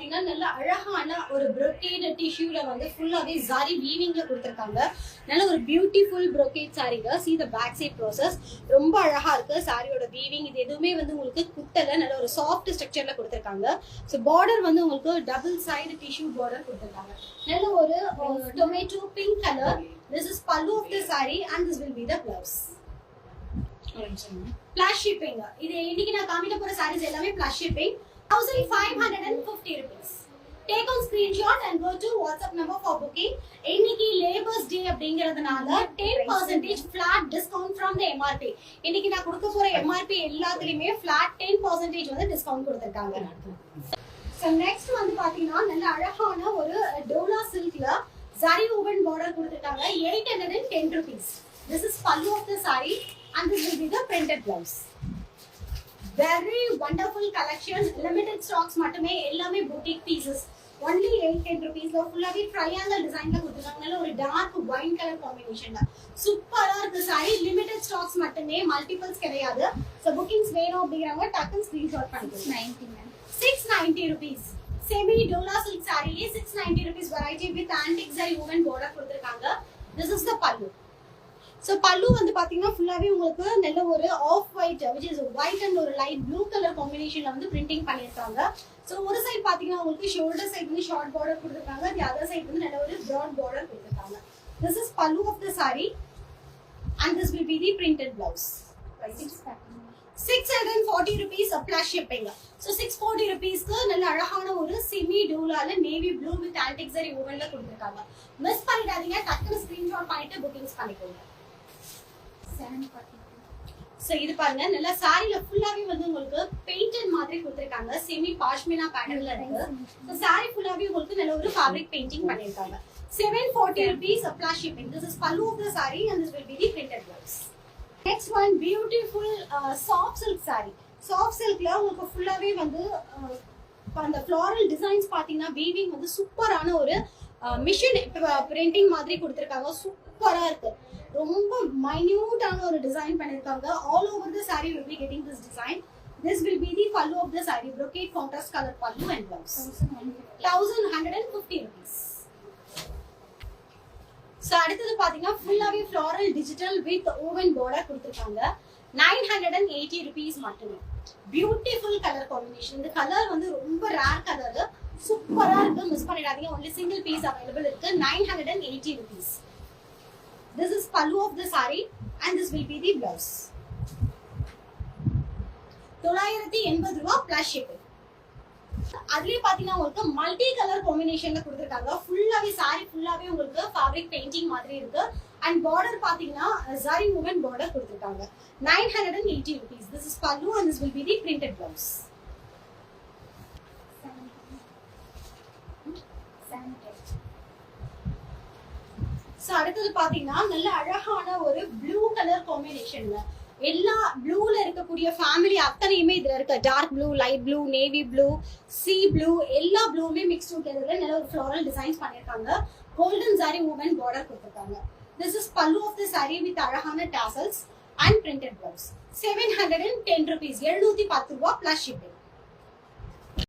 பாத்தீங்கன்னா நல்ல அழகான ஒரு brocade டிஷ்யூல வந்து ஃபுல்லாவே zari weavingல கொடுத்திருக்காங்க. நல்ல ஒரு beautiful brocade சாரீங்க. see the back side process ரொம்ப அழகா இருக்கு. சாரியோட வீவிங் இது எதுவுமே வந்து உங்களுக்கு குத்தல, நல்ல ஒரு சாஃப்ட் ஸ்ட்ரக்சர்ல கொடுத்திருக்காங்க. சோ பார்டர் வந்து உங்களுக்கு டபுள் சைடு டிஷ்யூ பார்டர் கொடுத்திருக்காங்க. நல்ல ஒரு tomato pink colour. this is pallu of the saree and this will be the blouse. plus shipping. இது இன்னைக்கு நான் காமிக்க போற sarees எல்லாமே plus shipping. 1550 rupees. Take on screenshot and go to WhatsApp number for booking. இன்னைக்கு labours day அப்படிங்கறதுனால 10% flat discount from the MRP. இன்னைக்கு நான் கொடுக்க போற MRP எல்லாத்துலயுமே flat 10% வந்து டிஸ்கவுண்ட் கொடுத்திருக்காங்க. So next வந்து பாத்தீங்கன்னா நல்ல அழகான ஒரு டோலா சில்க்ல zari woven border கொடுத்திருக்காங்க. 810 rupees. This is pallu of the saree and this will be the printed blouse. Very wonderful collection. Limited stocks மட்டுமே, எல்லாமே boutique pieces. Only 810 rupees ல ஃபுல்லாவே triangle designல கொடுத்திருக்காங்க. நல்ல ஒரு dark wine color combinationல சூப்பரா இருக்கு saree. limited stocks மட்டுமே, multiples கிடையாது. So bookings வேணும் அப்படிங்கறவங்க டக்குன்னு screenshot பண்ணிக்கோங்க. 690 rupees. Semi dola silk saree 690 rupees variety with antique zari woven border கொடுத்திருக்காங்க. This is the pallu. So pallu வந்து பாத்தீங்கன்னா ஃபுல்லாவே உங்களுக்கு நல்ல ஒரு off white which is white and ஒரு லைட் ப்ளூ கலர் காம்பினேஷன்ல வந்து பிரிண்டிங் பண்ணிருக்காங்க. சோ ஒரு சைடு பாத்தீங்கன்னா உங்களுக்கு ஷோல்டர் சைடு வந்து ஷார்ட் border கொடுத்திருக்காங்க, the other side வந்து நல்ல ஒரு broad border கொடுத்திருக்காங்க. This is pallu of the saree and this will be the printed blouse. 640 rupees plus shipping. So 640 rupees க்கு நல்ல அழகான ஒரு செமி டூலால navy blue with antique zari ஓவன்ல கொடுத்திருக்காங்க. மிஸ் பண்ணிடாதீங்க, டக்குனு ஸ்கிரீன்ஷாட் பண்ணிட்டு புக்கிங்ஸ் பண்ணிக்கோங்க. சோ இது பாருங்க, நல்ல சாரில ஃபுல்லாவே வந்து உங்களுக்கு பெயிண்டட் மாதிரி கொடுத்திருக்காங்க. செமி பாஷ்மினா பேட்டர்ன்ல இருக்கு. சோ சாரி ஃபுல்லாவே உங்களுக்கு நல்ல ஒரு ஃபேப்ரிக் பெயிண்டிங் பண்ணிருக்காங்க. 740 rupees plus shipping. This is pallu of the saree and this will be the printed blouse. Next one, beautiful soft silk saree. Soft silkல உங்களுக்கு ஃபுல்லாவே வந்து அந்த floral designs பாத்தீங்கன்னா weaving வந்து சூப்பரான ஒரு மிஷின் பிரிண்டிங் மாதிரி கொடுத்திருக்காங்க. சூப்பரா இருக்கு, ரொம்ப மைன்யூட்டான ஒரு டிசைன் பண்ணிருக்காங்க. all over the saree will be getting this design. This will be the pallu of the saree, brocade contrast color pallu and blouse. 1150 rupees. So அடுத்து பாத்தீங்கன்னா ஃபுல்லாவே floral digital with woven border கொடுத்திருக்காங்க. 980 rupees மட்டுமே. Beautiful colour combination. இந்த colour வந்து ரொம்ப rare colour, சூப்பரா இருக்கு, மிஸ் பண்ணிடாதீங்க. only single piece available இருக்கு. 980 rupees. This is pallu of the saree and this will be the blouse. 980 ரூபாய் plus shipping. அதுலயே பாத்தீங்கன்னா உங்களுக்கு மல்டி கலர் காம்பினேஷன்ல கொடுத்திருக்காங்க. ஃபுல்லாவே saree ஃபுல்லாவே உங்களுக்கு ஃபேப்ரிக் பெயிண்டிங் மாதிரி இருக்கு. and border பாத்தீங்கன்னா zari woven border கொடுத்திருக்காங்க. 980 rupees. This is pallu and this will be the printed blouse. So அடுத்து பாத்தீங்கன்னா நல்ல அழகான ஒரு ப்ளூ கலர் காம்பினேஷன்ல எல்லா ப்ளூல இருக்கக்கூடிய ஃபேமிலி அத்தனையுமே இதுல இருக்கு. Dark blue, light blue, navy blue, sea blue, எல்லா ப்ளூமே மிக்ஸ் டுகெதர்ல நல்ல ஒரு ஃப்ளோரல் டிசைன்ஸ் பண்ணிருக்காங்க. கோல்டன் zari woven border கொடுத்திருக்காங்க. This is pallu of the saree with அழகான tassels and printed blouse. 710 rupees. 710 ரூபாய் plus shipping.